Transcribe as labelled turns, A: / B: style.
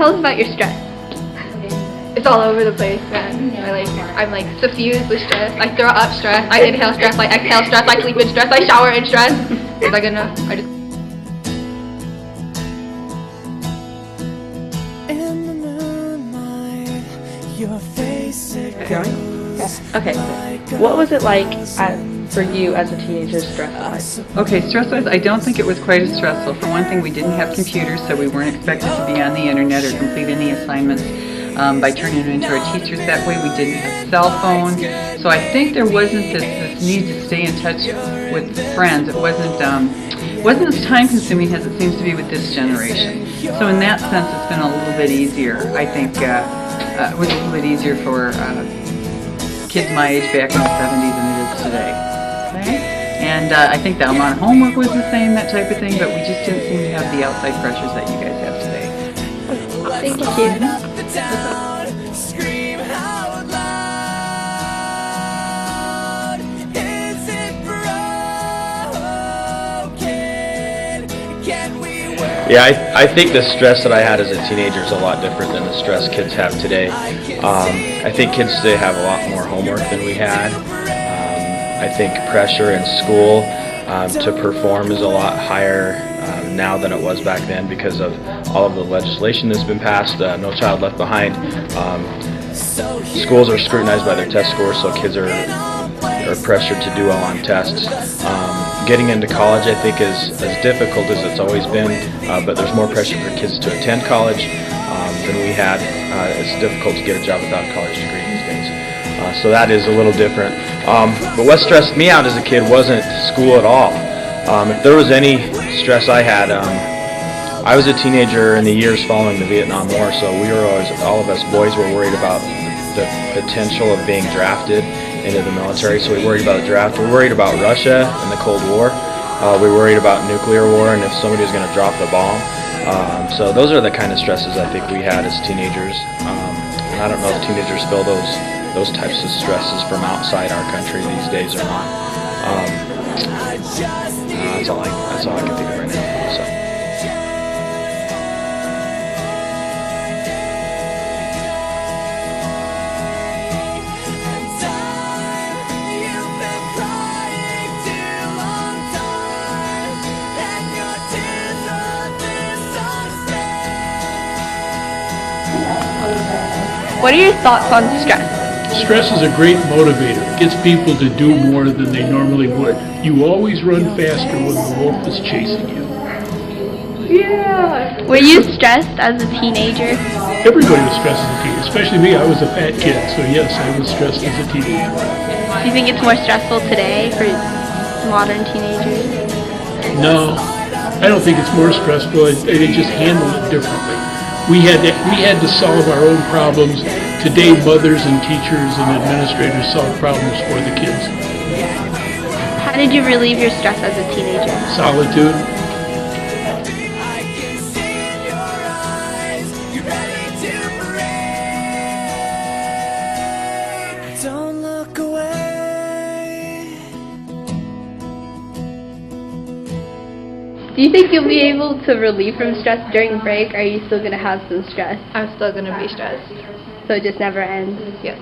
A: tell us about your stress.
B: It's all over the place, man. I'm like suffused with stress. I throw up stress. I inhale stress. I exhale stress. I sleep in stress. I shower in stress. Is that good enough? I just.
C: In the moonlight, your face
D: Okay. What was it like for you as a teenager, stress-wise?
E: Okay, stress-wise, I don't think it was quite as stressful. For one thing, we didn't have computers, so we weren't expected to be on the internet or complete any assignments by turning them into our teachers. That way, we didn't have cell phones. So I think there wasn't this need to stay in touch with friends. It wasn't as time-consuming as it seems to be with this generation. So in that sense, it's been a little bit easier. I think it was a little bit easier for kids my age back in the 70s than it is today. Okay? And I think the amount of homework was the same, that type of thing, but we just didn't seem to have the outside pressures that you guys have today.
A: Thank you.
F: Yeah, I think the stress that I had as a teenager is a lot different than the stress kids have today. I think kids today have a lot more homework than we had. I think pressure in school to perform is a lot higher now than it was back then because of all of the legislation that's been passed, No Child Left Behind. Schools are scrutinized by their test scores, so kids are pressured to do well on tests. Getting into college, I think, is as difficult as it's always been, but there's more pressure for kids to attend college than we had. It's difficult to get a job without a college degree these days. So that is a little different. But what stressed me out as a kid wasn't school at all. If there was any stress I had, I was a teenager in the years following the Vietnam War, so we were always, all of us boys were worried about the potential of being drafted into the military, so we worried about the draft. We worried about Russia and the Cold War. We worried about nuclear war and if somebody was going to drop the bomb. So those are the kind of stresses I think we had as teenagers. And I don't know if teenagers feel those types of stresses from outside our country these days or not. That's all I can think of right now. So.
A: What are your thoughts on stress?
G: Stress is a great motivator. It gets people to do more than they normally would. You always run faster when the wolf is chasing you.
A: Yeah. Were you stressed as a teenager?
G: Everybody was stressed as a teenager, especially me. I was a fat kid, so yes, I was stressed as a teenager.
A: Do you think it's more stressful today for modern teenagers?
G: No, I don't think it's more stressful. They just handle it differently. We had to solve our own problems. Today, mothers and teachers and administrators solve problems for the kids.
A: How did you relieve your stress as a teenager?
G: Solitude.
C: Don't look away.
A: Do you think you'll be able to relieve from stress during break, or are you still going to have some stress?
B: I'm still gonna be stressed.
A: So it just never ends?
B: Yep.